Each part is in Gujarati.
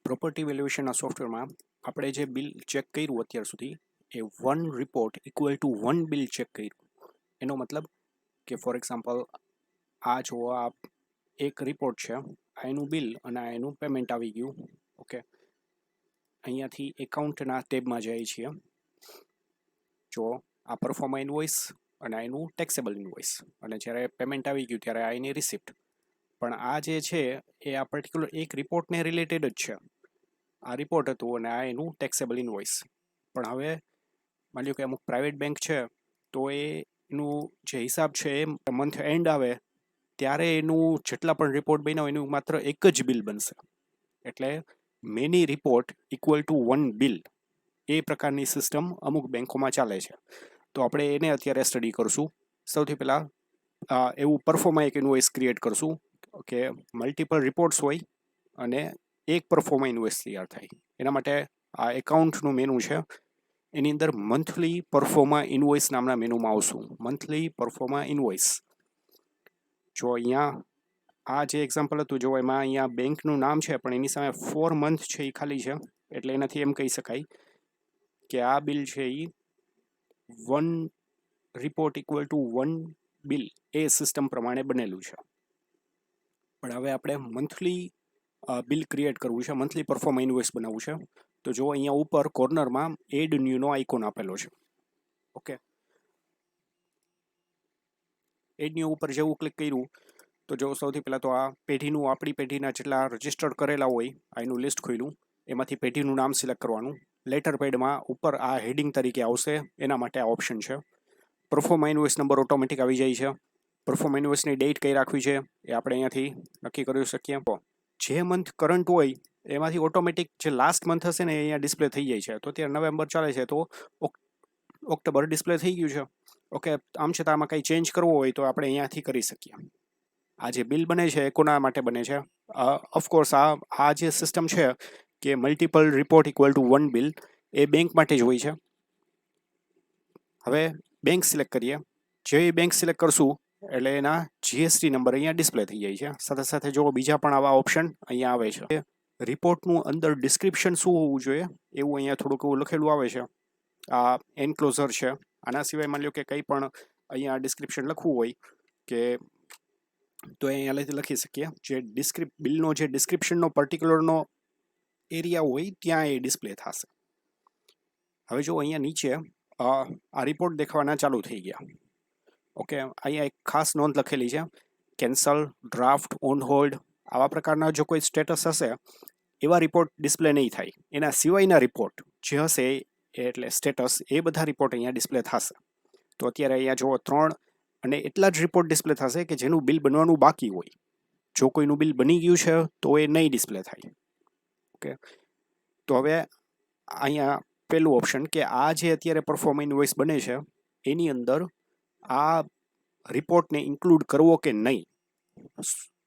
પ્રોપર્ટી વેલ્યુએશનના સોફ્ટવેરમાં આપણે જે બિલ ચેક કર્યું અત્યાર સુધી એ one report equal to one bill check કર્યું. એનો મતલબ કે ફોર એક્ઝામ્પલ આ જુઓ, આ એક રિપોર્ટ છે, આ એનું બિલ અને આ એનું પેમેન્ટ આવી ગયું. ઓકે, અહીંયાથી એકાઉન્ટના ટેબમાં જઈએ છીએ. જો આ પરફોર્મા ઇનવોઇસ અને આ એનું ટેક્સેબલ ઇનવોઇસ, અને જ્યારે પેમેન્ટ આવી ગયું ત્યારે આ એની રિસિપ્ટ. પણ આ જે છે એ આ પર્ટિક્યુલર એક રિપોર્ટને રિલેટેડ જ છે. આ રિપોર્ટ હતું અને આ એનું ટેક્સેબલ ઇનવોઇસ. પણ હવે માની લો કે અમુક પ્રાઇવેટ બેંક છે તો એનું જે હિસાબ છે એ મંથ એન્ડ આવે ત્યારે એનું જેટલા પણ રિપોર્ટ બન્યા હોય એનું માત્ર એક જ બિલ બનશે. એટલે many report equal to one bill, એ પ્રકારની સિસ્ટમ અમુક બેંકોમાં ચાલે છે. તો આપણે એને અત્યારે સ્ટડી કરશું. સૌથી પહેલાં એવું પરફોર્મા એક ઇનવોઇસ ક્રિએટ કરશું કે મલ્ટિપલ રિપોર્ટ્સ હોય અને એક પરફોર્મા ઇનવોઇસ તૈયાર થાય. એના માટે આ એકાઉન્ટનું મેનુ છે, એની અંદર મંથલી પરફોર્મા ઇનવોઇસ નામના મેનુમાં આવશું. Monthly proforma invoice. જો અહીંયા આ જે એક્ઝામ્પલ હતું, જો એમાં અહીંયા બેંકનું નામ છે પણ એની સામે 4 મંથ છે એ ખાલી છે. એટલે એનાથી એમ કહી શકાય કે આ બિલ છે એ one report equal to one bill એ સિસ્ટમ પ્રમાણે બનેલું છે. પણ હવે આપણે મંથલી બિલ ક્રિએટ કરવું છે, મંથલી પરફોર્મા ઇનવોઇસ બનાવવું છે. તો જો અહીંયા ઉપર કોર્નરમાં એડ ન્યૂનો આઇકોન આપેલો છે. ઓકે, એડ ન્યૂ ઉપર જેવું ક્લિક કર્યું તો જો સૌથી પહેલાં તો આ પેઢીનું, આપણી પેઢીના જેટલા રજિસ્ટર્ડ કરેલા હોય આ એનું લિસ્ટ ખોલ્યું. એમાંથી પેઢીનું નામ સિલેક્ટ કરવાનું. લેટર પેડમાં ઉપર આ હેડિંગ તરીકે આવશે, એના માટે આ ઓપ્શન છે. પરફોર્મા ઇનવોઇસ નંબર ઓટોમેટિક આવી જાય છે. પરફોર્મા ઇનવોઇસની ડેટ કઈ રાખવી છે એ આપણે અહીંયાથી નક્કી કરી શકીએ. જે મંથ કરંટ હોય એમાંથી ઓટોમેટિક જે લાસ્ટ મંથ હશે ને એ અહીંયા ડિસ્પ્લે થઈ જાય છે. તો અત્યારે નવેમ્બર ચાલે છે તો ઓક્ટોબર ડિસ્પ્લે થઈ ગયું છે. ઓકે, આમ છતાં આમાં કંઈ ચેન્જ કરવો હોય તો આપણે અહીંયાથી કરી શકીએ. આ જે બિલ બને છે એ કોના માટે બને છે? ઓફકોર્સ આ જે સિસ્ટમ છે કે multiple report equal to one bill, A bank માટે જ હોય છે. હવે બેંક સિલેક્ટ કરીએ. જે બેંક સિલેક્ટ કરશું એટલે એના જીએસટી નંબર અહીંયા ડિસ્પ્લે થઈ જાય છે. સાથે સાથે જો બીજા પણ આવા ઓપ્શન અહીંયા આવે છે. રિપોર્ટનું અંદર ડિસ્ક્રિપ્શન શું હોવું જોઈએ એવું અહીંયા થોડુંક એવું લખેલું આવે છે. આ એન્ક્લોઝર છે. આના સિવાય માની લો કે કંઈ પણ અહીંયા ડિસ્ક્રિપ્શન લખવું હોય કે તો અહીંયા લખી શકીએ. જે બિલનો જે ડિસ્ક્રિપ્શનનો પર્ટિક્યુલરનો એરિયા હોય ત્યાં એ ડિસ્પ્લે થશે. હવે જો અહીંયા નીચે આ રિપોર્ટ દેખાવાના ચાલુ થઈ ગયા. ઓકે, અહીંયા એક ખાસ નોંધ લખેલી છે, કેન્સલ, ડ્રાફ્ટ, ઓન હોલ્ડ, આવા પ્રકારના જો કોઈ સ્ટેટસ હશે એવા રિપોર્ટ ડિસ્પ્લે નહીં થાય. એના સિવાયના રિપોર્ટ જે હશે એટલે સ્ટેટસ, એ બધા રિપોર્ટ અહીંયા ડિસ્પ્લે થશે. તો અત્યારે અહીંયા જુઓ 3 અને એટલા જ રિપોર્ટ ડિસ્પ્લે થશે કે જેનું બિલ બનવાનું બાકી હોય. જો કોઈનું બિલ બની ગયું છે તો એ નહીં ડિસ્પ્લે થાય. ઓકે, તો હવે અહીંયા પહેલું ઓપ્શન કે આ જે અત્યારે પરફોર્મા ઇનવોઇસ બને છે એની અંદર આ રિપોર્ટને ઇન્ક્લુડ કરવો કે નહીં.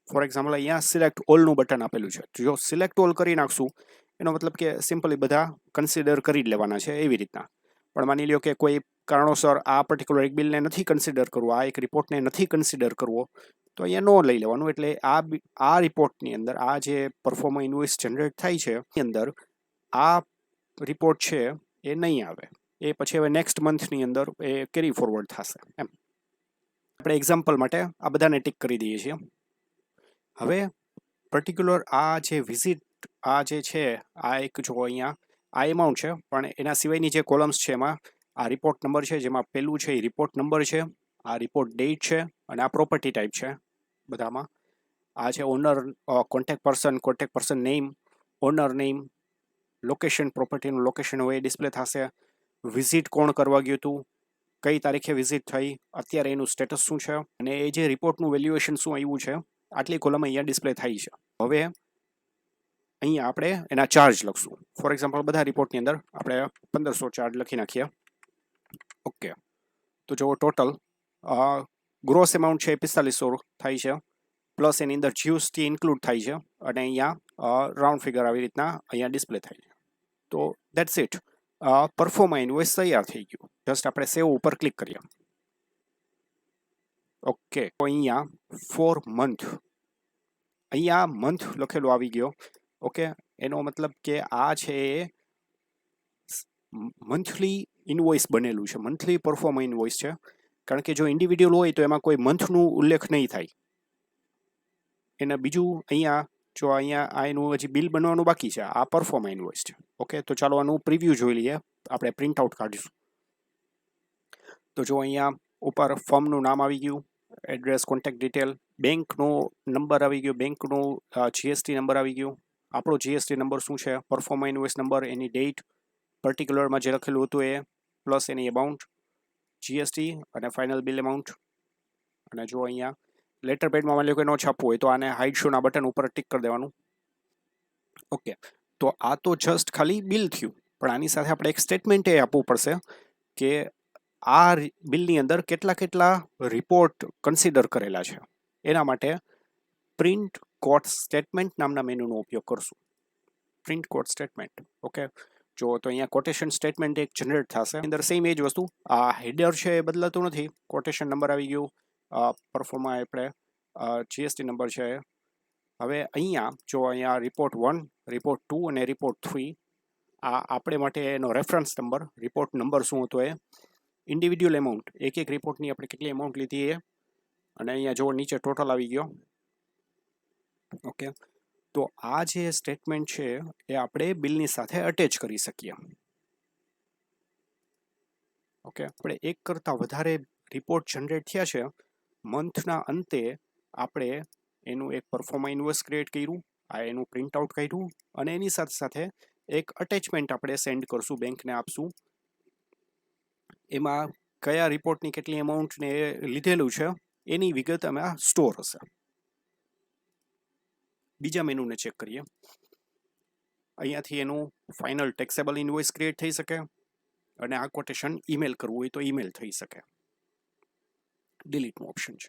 ફોર એક્ઝામ્પલ અહીંયા સિલેક્ટ ઓલનું બટન આપેલું છે. જો સિલેક્ટ ઓલ કરી નાખશું એનો મતલબ કે સિમ્પલી બધા કન્સિડર કરી જ લેવાના છે એવી રીતના. પણ માની લ્યો કે કોઈ કારણોસર આ પર્ટિક્યુલર એક બિલને નથી કન્સિડર કરવો, આ એક રિપોર્ટને નથી કન્સિડર કરવો, તો અહીંયા નો લઈ લેવાનું. એટલે આ રિપોર્ટની અંદર આ જે પરફોર્મા ઇનવોઇસ જનરેટ થાય છે એની અંદર આ રિપોર્ટ છે એ નહીં આવે. એ પછી હવે નેક્સ્ટ મંથની અંદર એ કેરી ફોરવર્ડ થશે. એમ આપણે એક્ઝામ્પલ માટે આ બધાને ટિક કરી દઈએ છીએ. હવે પર્ટિક્યુલર આ જે વિઝિટ, આ જે છે આ એક જો અહીંયા આ એમાઉન્ટ છે, પણ એના સિવાયની જે કોલમ્સ છે એમાં આ રિપોર્ટ નંબર છે, જેમાં પહેલું છે એ રિપોર્ટ નંબર છે, આ રિપોર્ટ ડેટ છે અને આ પ્રોપર્ટી ટાઈપ છે. બધામાં આ છે owner, contact person name, owner name, location, પ્રોપર્ટીનું લોકેશન હોય એ ડિસ્પ્લે થશે. વિઝિટ કોણ કરવા ગયું હતું, કઈ તારીખે વિઝિટ થઈ, અત્યારે એનું સ્ટેટસ શું છે, અને એ જે રિપોર્ટનું વેલ્યુએશન શું આવ્યું છે, આટલી કોલમ અહીંયા ડિસ્પ્લે થાય છે. હવે અહીંયા આપણે એના ચાર્જ લખશું. ફોર એક્ઝામ્પલ બધા રિપોર્ટની અંદર આપણે 1500 ચાર્જ લખી નાખીએ. ઓકે, તો જો ટોટલ ગ્રોસ એમાઉન્ટ છે 4500 થાય છે, પ્લસ એની અંદર જીએસટી ઇન્ક્લુડ થાય છે, અને અહીંયા રાઉન્ડ ફિગર આવી રીતના અહીંયા ડિસ્પ્લે થાય છે. તો દેટ્સ ઇટ. પરફોર્મા ઇનવોઇસ તૈયાર થઈ ગયું. જસ્ટ આપણે સેવ ઉપર ક્લિક કરીએ. ઓકે, તો અહીંયા ફોર મંથ, અહીંયા મંથ લખેલું આવી ગયો. ઓકે, એનો મતલબ કે આ છે એ મંથલી ઇનવોઇસ બનેલું છે, મંથલી પરફોર્મ ઇનવોઇસ છે. કારણ કે જો ઇન્ડિવિડ્યુઅલ હોય તો એમાં કોઈ મંથનું ઉલ્લેખ નહીં થાય. એના બીજું અહીંયા જો અહીંયા આ એનું હજી બિલ બનવાનું બાકી છે, આ પરફોર્મ ઇનવોઇસ છે. ઓકે, તો ચાલો આનું પ્રિવ્યૂ જોઈ લઈએ. આપણે પ્રિન્ટ આઉટ કાઢીશું. તો જો અહીંયા ઉપર ફર્મનું નામ આવી ગયું, એડ્રેસ, કોન્ટેક્ટ ડિટેલ, બેંકનો નંબર આવી ગયો, બેંકનો જીએસટી નંબર આવી ગયું. આપણો જીએસટી નંબર શું છે, પરફોર્મ ઇનવોઇસ નંબર, એની ડેટ, પર્ટિક્યુલરમાં જે લખેલું હતું એ, પ્લસ એની અમાઉન્ટ, જીએસટી અને ફાઇનલ બિલ અમાઉન્ટ. અને જો અહીંયા લેટર પેડમાં માની લો કે ન છાપવું હોય તો આને હાઇડ શોના બટન ઉપર ટિક કરી દેવાનું. ઓકે, તો આ તો જસ્ટ ખાલી બિલ થયું, પણ આની સાથે આપણે એક સ્ટેટમેન્ટ એ આપવું પડશે કે આ બિલની અંદર કેટલા રિપોર્ટ કન્સિડર કરેલા છે. એના માટે પ્રિન્ટ કોટ સ્ટેટમેન્ટ નામના મેનુનો ઉપયોગ કરશું. પ્રિન્ટ કોટ સ્ટેટમેન્ટ. ઓકે, જો તો અહીંયા કોટેશન સ્ટેટમેન્ટ એક જનરેટ થશે. અંદર સેમ એ જ વસ્તુ, આ હેડર છે એ બદલાતું નથી. કોટેશન નંબર આવી ગયું, પરફોર્મમાં આપણે જીએસટી નંબર છે. હવે અહીંયા જો અહીંયા રિપોર્ટ 1, રિપોર્ટ 2 અને રિપોર્ટ 3, આ આપણે માટે એનો રેફરન્સ નંબર, રિપોર્ટ નંબર શું હતો એ, ઇન્ડિવિડ્યુઅલ એમાઉન્ટ, એક રિપોર્ટની આપણે કેટલી એમાઉન્ટ લીધી એ, અને અહીંયા જો નીચે ટોટલ આવી ગયો. ઓકે, તો આ જે સ્ટેટમેન્ટ છે એ આપણે બિલની સાથે અટેચ કરી શકીએ. ઓકે, આપણે એક કરતાં વધારે રિપોર્ટ જનરેટ થયા છે. મંથના અંતે આપણે એનું એક પરફોર્મા ઇનવોઇસ ક્રિએટ કર્યું, આ એનું પ્રિન્ટ આઉટ કાઢ્યું, અને એની સાથે સાથે એક અટેચમેન્ટ આપણે સેન્ડ કરશું, બેંકને આપશું. એમાં કયા રિપોર્ટની કેટલી એમાઉન્ટને લીધેલું છે એની વિગત એમાં સ્ટોર હશે. બીજા મેનુને ચેક કરીએ. અહીંયાથી એનું ફાઇનલ ટેક્સેબલ ઇનવોઇસ ક્રિએટ થઈ શકે, અને આ કોટેશન ઈમેલ કરવું હોય તો ઈમેલ થઈ શકે. ડિલીટનું ઓપ્શન છે.